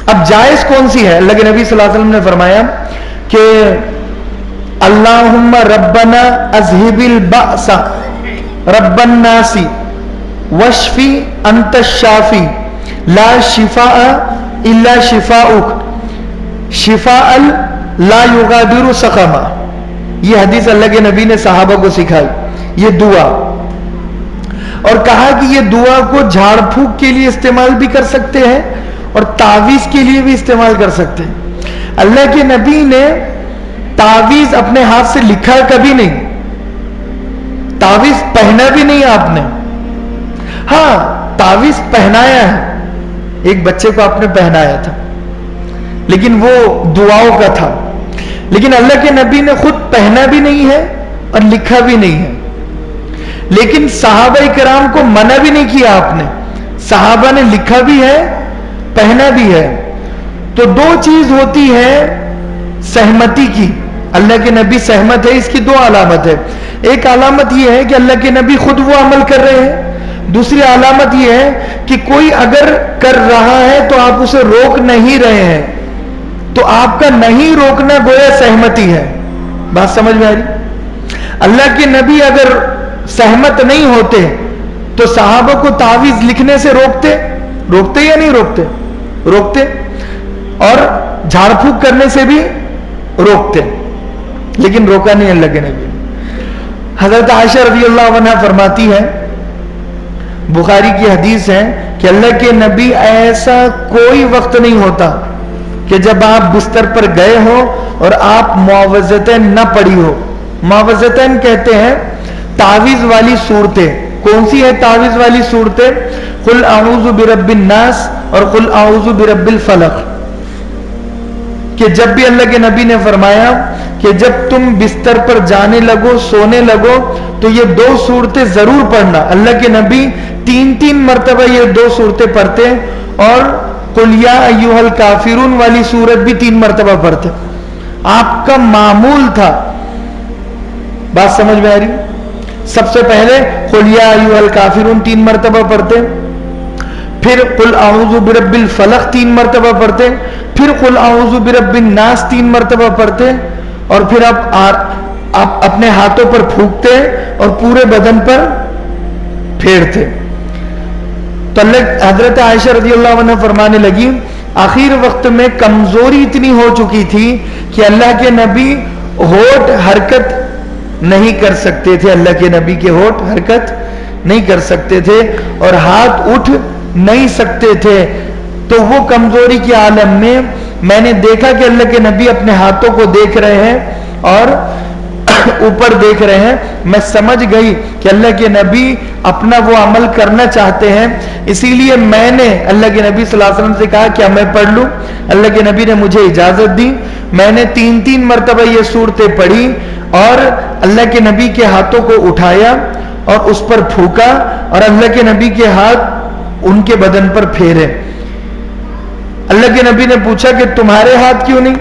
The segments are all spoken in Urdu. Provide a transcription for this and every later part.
اب جائز کون سی ہے؟ اللہ کے نبی صلی اللہ علیہ وسلم نے فرمایا کہ اللہم ربنا اذہب البأس رب الناس واشفی انت الشافی لا شفاء الا شفاؤک شفاء لا یغادر سقما. یہ حدیث اللہ کے نبی نے صحابہ کو سکھائی، یہ دعا، اور کہا کہ یہ دعا کو جھاڑ پھونک کے لیے استعمال بھی کر سکتے ہیں اور تعویذ کے لیے بھی استعمال کر سکتے ہیں. اللہ کے نبی نے تعویذ اپنے ہاتھ سے لکھا کبھی نہیں، تعویذ پہنا بھی نہیں آپ نے. ہاں تعویذ پہنایا ہے، ایک بچے کو آپ نے پہنایا تھا، لیکن وہ دعاؤں کا تھا. لیکن اللہ کے نبی نے خود پہنا بھی نہیں ہے اور لکھا بھی نہیں ہے. لیکن صحابہ کرام کو منع بھی نہیں کیا آپ نے، صحابہ نے لکھا بھی ہے پہنا بھی ہے. تو دو چیز ہوتی ہے سہمتی کی، اللہ کے نبی سہمت ہے، اس کی دو علامت ہے. ایک علامت یہ ہے کہ اللہ کے نبی خود وہ عمل کر رہے ہیں، دوسری علامت یہ ہے کہ کوئی اگر کر رہا ہے تو آپ اسے روک نہیں رہے ہیں، تو آپ کا نہیں روکنا گویا سہمتی ہے. بات سمجھ میں آ رہی؟ اللہ کے نبی اگر سہمت نہیں ہوتے تو صحابہ کو تعویذ لکھنے سے روکتے یا نہیں روکتے، اور جھاڑ پھونک کرنے سے بھی روکتے، لیکن روکا نہیں اللہ کے نبی. حضرت عائشہ رضی اللہ عنہا فرماتی ہے، بخاری کی حدیث ہے کہ اللہ کے نبی ایسا کوئی وقت نہیں ہوتا کہ جب آپ بستر پر گئے ہو اور آپ معوذتین نہ پڑھی ہو. معوذتین کہتے ہیں تعویذ والی صورتیں. کون سی ہے تعویذ والی صورتیں؟ قل اعوذ برب الناس اور قل اعوذ برب الفلق. کہ جب بھی اللہ کے نبی نے فرمایا کہ جب تم بستر پر جانے لگو، سونے لگو، تو یہ دو صورتیں ضرور پڑھنا. اللہ کے نبی 3 مرتبہ یہ دو صورتیں پڑھتے، اور قل یا ایھا الکافرون والی صورت بھی 3 مرتبہ پڑھتے. آپ کا معمول تھا. بات سمجھ میں آ رہی؟ سب سے پہلے قل یا ایھا الکافرون 3 مرتبہ پڑھتے، پھر قل اعوذ برب الفلق 3 مرتبہ پڑھتے، پھر قل اعوذ برب الناس 3 مرتبہ پڑھتے، اور پھر آپ اپنے ہاتھوں پر پھونکتے اور پورے بدن پر پھیرتے. تو حضرت عائشہ رضی اللہ عنہ فرمانے لگی آخر وقت میں کمزوری اتنی ہو چکی تھی کہ اللہ کے نبی ہونٹ حرکت نہیں کر سکتے تھے، اللہ کے نبی کے ہونٹ حرکت نہیں کر سکتے تھے اور ہاتھ اٹھ نہیں سکتے تھے. تو وہ کمزوری کے عالم میں نے دیکھا کہ اللہ کے نبی اپنے ہاتھوں کو دیکھ رہے ہیں اور اوپر دیکھ رہے ہیں. میں سمجھ گئی کہ اللہ کے نبی اپنا وہ عمل کرنا چاہتے ہیں، اسی لیے میں نے اللہ کے نبی صلی اللہ علیہ وسلم سے کہا کیا میں پڑھ لوں؟ اللہ کے نبی نے مجھے اجازت دی. میں نے 3 مرتبہ یہ صورتیں پڑھی اور اللہ کے نبی کے ہاتھوں کو اٹھایا اور اس پر پھونکا، اور اللہ کے نبی کے ہاتھ ان کے بدن پر پھیرے. اللہ کے نبی نے پوچھا کہ تمہارے ہاتھ کیوں نہیں؟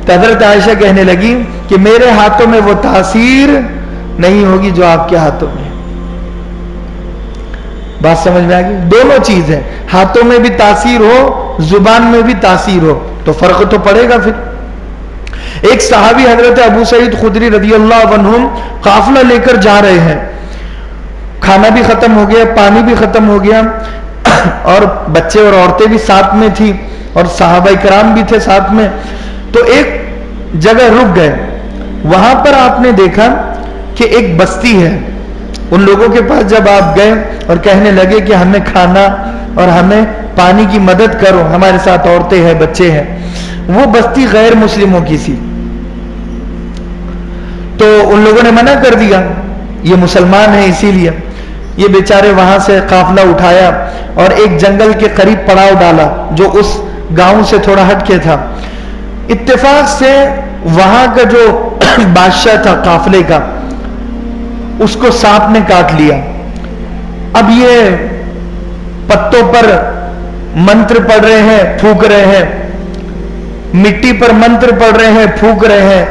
تو حضرت عائشہ کہنے لگی کہ میرے ہاتھوں میں وہ تاثیر نہیں ہوگی جو آپ کے ہاتھوں میں. بات سمجھ میں آ گئی؟ دونوں چیز ہیں، ہاتھوں میں بھی تاثیر ہو، زبان میں بھی تاثیر ہو، تو فرق تو پڑے گا. پھر ایک صحابی حضرت ابو سعید خدری رضی اللہ عنہم قافلہ لے کر جا رہے ہیں، کھانا بھی ختم ہو گیا، پانی بھی ختم ہو گیا، اور بچے اور عورتیں بھی ساتھ میں تھی اور صحابہ کرام بھی تھے ساتھ میں. تو ایک جگہ رک گئے. وہاں پر آپ نے دیکھا کہ ایک بستی ہے. ان لوگوں کے پاس جب آپ گئے اور کہنے لگے کہ ہمیں کھانا اور ہمیں پانی کی مدد کرو، ہمارے ساتھ عورتیں ہیں، بچے ہیں، وہ بستی غیر مسلموں کی تھی. تو ان لوگوں نے منع کر دیا، یہ مسلمان ہیں اسی لیے. یہ بیچارے وہاں سے قافلہ اٹھایا اور ایک جنگل کے قریب پڑاؤ ڈالا جو اس گاؤں سے تھوڑا ہٹ کے تھا. اتفاق سے وہاں کا جو بادشاہ تھا قافلے کا، اس کو سانپ نے کاٹ لیا. اب یہ پتوں پر منتر پڑھ رہے ہیں، پھونک رہے ہیں، مٹی پر منتر پڑھ رہے ہیں، پھونک رہے ہیں،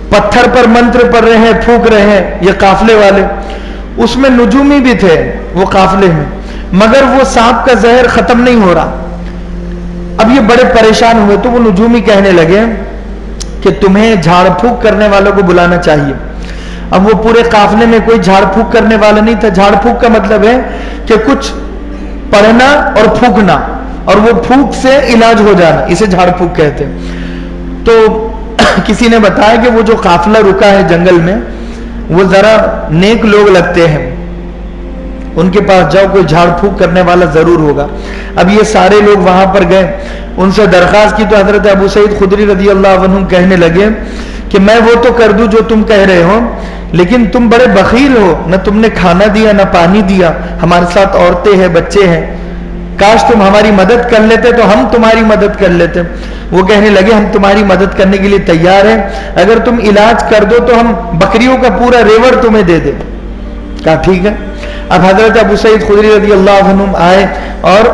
پتھر پر منتر پڑھ رہے ہیں، پھونک رہے ہیں یہ قافلے والے. اس میں نجومی بھی تھے وہ قافلے میں، مگر وہ سانپ کا زہر ختم نہیں ہو رہا. اب یہ بڑے پریشان ہوئے تو وہ نجومی کہنے لگے کہ تمہیں جھاڑ پھونک کرنے والوں کو بلانا چاہیے. اب وہ پورے قافلے میں کوئی جھاڑ پھونک کرنے والا نہیں تھا. جھاڑ پھونک کا مطلب ہے کہ کچھ پڑھنا اور پھونکنا, اور وہ پھونک سے علاج ہو جانا, اسے جھاڑ پھونک کہتے ہیں. تو کسی نے بتایا کہ وہ جو قافلہ رکا ہے جنگل میں, وہ ذرا نیک لوگ لگتے ہیں, ان کے پاس جاؤ, کوئی جھاڑ پھونک کرنے والا ضرور ہوگا. اب یہ سارے لوگ وہاں پر گئے, ان سے درخواست کی تو حضرت ابو سعید خدری رضی اللہ عنہ کہنے لگے کہ میں وہ تو کر دوں جو تم کہہ رہے ہو, لیکن تم بڑے بخیل ہو, نہ تم نے کھانا دیا نہ پانی دیا, ہمارے ساتھ عورتیں ہیں, بچے ہیں, کاش تم ہماری مدد کر لیتے تو ہم تمہاری مدد کر لیتے. وہ کہنے لگے ہم تمہاری مدد کرنے کے لیے تیار ہیں, اگر تم علاج کر دو تو ہم بکریوں کا پورا ریوڑ تمہیں دے دیں. کہا ٹھیک ہے. اب حضرت ابو سعید خدری رضی اللہ عنہ آئے اور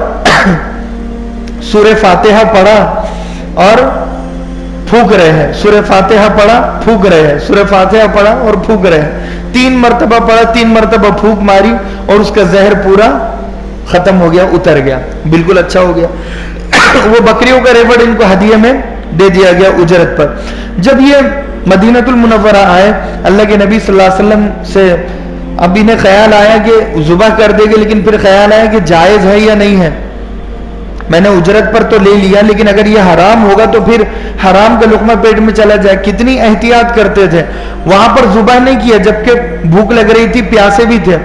سورہ فاتحہ پڑھا اور پھونک رہے ہیں, سورہ فاتحہ پڑھا پھونک رہے ہیں, سورہ فاتحہ پڑھا اور پھونک رہے ہیں. 3 مرتبہ پڑھا, 3 مرتبہ پھونک ماری اور اس کا زہر پورا ختم ہو گیا, اتر گیا, بالکل اچھا ہو گیا. وہ بکریوں کا ریوڑ ان کو ہدیے میں دے دیا گیا اجرت پر. جب یہ مدینہ المنورہ آئے, اللہ کے نبی صلی اللہ علیہ وسلم سے اب انہیں خیال آیا کہ ذبح کر دے گے, لیکن پھر خیال آیا کہ جائز ہے یا نہیں ہے. میں نے اجرت پر تو لے لیا, لیکن اگر یہ حرام ہوگا تو پھر حرام کا لقمہ پیٹ میں چلا جائے. کتنی احتیاط کرتے تھے. وہاں پر ذبح نہیں کیا جبکہ بھوک لگ رہی تھی, پیاسے بھی تھے.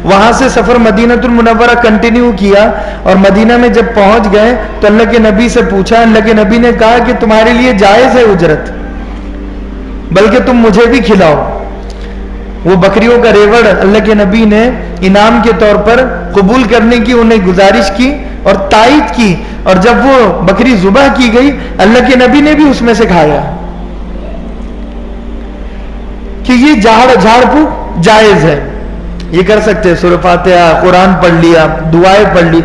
وہاں سے سفر مدینہ المنورہ کنٹینیو کیا, اور مدینہ میں جب پہنچ گئے تو اللہ کے نبی سے پوچھا. اللہ کے نبی نے کہا کہ تمہارے لیے جائز ہے اجرت, بلکہ تم مجھے بھی کھلاؤ. وہ بکریوں کا ریوڑ اللہ کے نبی نے انعام کے طور پر قبول کرنے کی انہیں گزارش کی اور تائید کی, اور جب وہ بکری ذبح کی گئی اللہ کے نبی نے بھی اس میں سے کھایا. کہ یہ جھاڑ پھونک جائز ہے, یہ کر سکتے ہیں. سورہ فاتحہ, قرآن پڑھ لیا, دعائیں پڑھ لی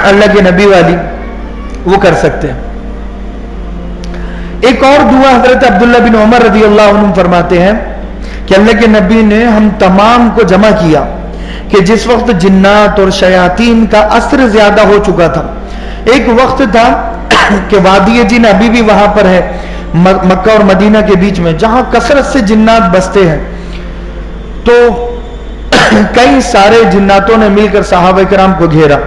اللہ کے نبی والی, وہ کر سکتے ہیں. ایک اور دعا حضرت عبداللہ بن عمر رضی اللہ عنہ فرماتے ہیں کہ اللہ کے نبی نے ہم تمام کو جمع کیا کہ جس وقت جنات اور شیاطین کا اثر زیادہ ہو چکا تھا. ایک وقت تھا کہ وادی جن ابھی بھی وہاں پر ہے, مکہ اور مدینہ کے بیچ میں, جہاں کثرت سے جنات بستے ہیں. تو کئی سارے جناتوں نے مل کر صحابہ کرام کو گھیرا,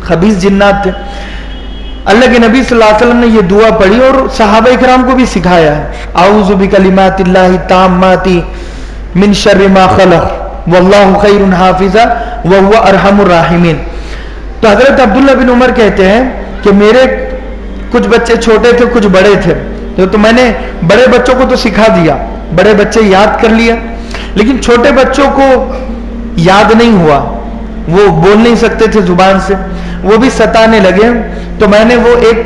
خبیث جنات تھے. اللہ کے نبی صلی اللہ علیہ وسلم نے یہ دعا پڑھی اور صحابہ کرام کو بھی سکھایا ہے. اعوذ بکلمات اللہ التامات من شر ما خلق واللہ خیر حافظا وهو ارحم الراحمین. تو حضرت عبداللہ بن عمر کہتے ہیں کہ میرے کچھ بچے چھوٹے تھے, کچھ بڑے تھے, تو میں نے بڑے بچوں کو تو سکھا دیا, بڑے بچے یاد کر لیا, لیکن چھوٹے بچوں کو یاد نہیں ہوا, وہ بول نہیں سکتے تھے زبان سے, وہ بھی ستانے لگے. تو میں نے وہ ایک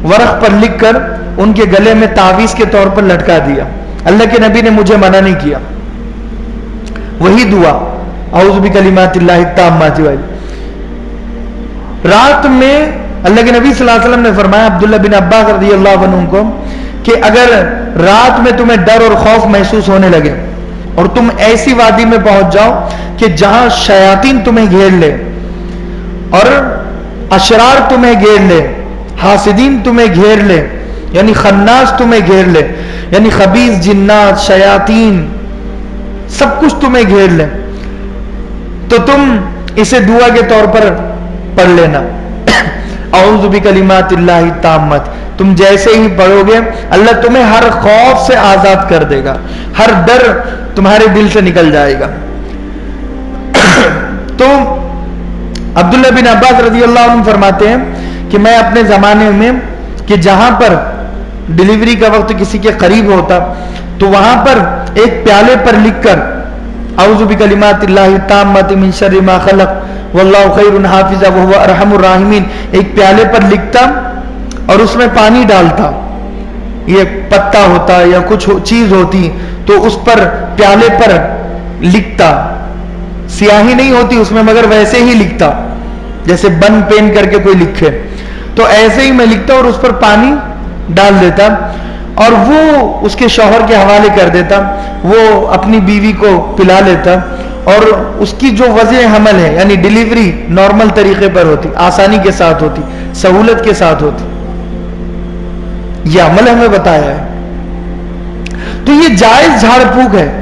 ورق پر لکھ کر ان کے گلے میں تعویذ کے طور پر لٹکا دیا. اللہ کے نبی نے مجھے منع نہیں کیا. وہی دعا اعوذ بکلمات اللہ التامات والی. رات میں اللہ کے نبی صلی اللہ علیہ وسلم نے فرمایا عبداللہ بن عباس رضی اللہ عنہ کو کہ اگر رات میں تمہیں ڈر اور خوف محسوس ہونے لگے اور تم ایسی وادی میں پہنچ جاؤ کہ جہاں شیاطین تمہیں گھیر لے اور اشرار تمہیں گھیر لے, حاسدین تمہیں گھیر لے, یعنی خناس تمہیں گھیر لے, یعنی خبیث جنات شیاطین سب کچھ تمہیں گھیر لے, تو تم اسے دعا کے طور پر پڑھ لینا اعوذ بکلمات اللہ التامات. تم جیسے ہی پڑھو گے اللہ تمہیں ہر خوف سے آزاد کر دے گا, ہر ڈر تمہارے دل سے نکل جائے گا. تو عبداللہ بن عباس رضی اللہ عنہ فرماتے ہیں کہ میں اپنے زمانے میں کہ جہاں پر ڈیلیوری کا وقت کسی کے قریب ہوتا تو وہاں پر ایک پیالے پر لکھ کر اعوذ بکلمات اللہ التامات من شر ما خلق واللہ خیر حافظا وهو ارحم الراحمین, ایک پیالے پر لکھتا اور اس میں پانی ڈالتا, یہ پتا ہوتا یا کچھ چیز ہوتی تو اس پر پیالے پر لکھتا, سیاہی نہیں ہوتی اس میں مگر ویسے ہی لکھتا جیسے بن پین کر کے کوئی لکھے, تو ایسے ہی میں لکھتا اور اس پر پانی ڈال دیتا اور وہ اس کے شوہر کے حوالے کر دیتا, وہ اپنی بیوی کو پلا لیتا اور اس کی جو وضع حمل ہے یعنی ڈیلیوری نارمل طریقے پر ہوتی، آسانی کے ساتھ ہوتی، سہولت کے ساتھ ہوتی، یہ عمل ہمیں بتایا ہے۔ تو یہ جائز جھاڑ پھونک ہے،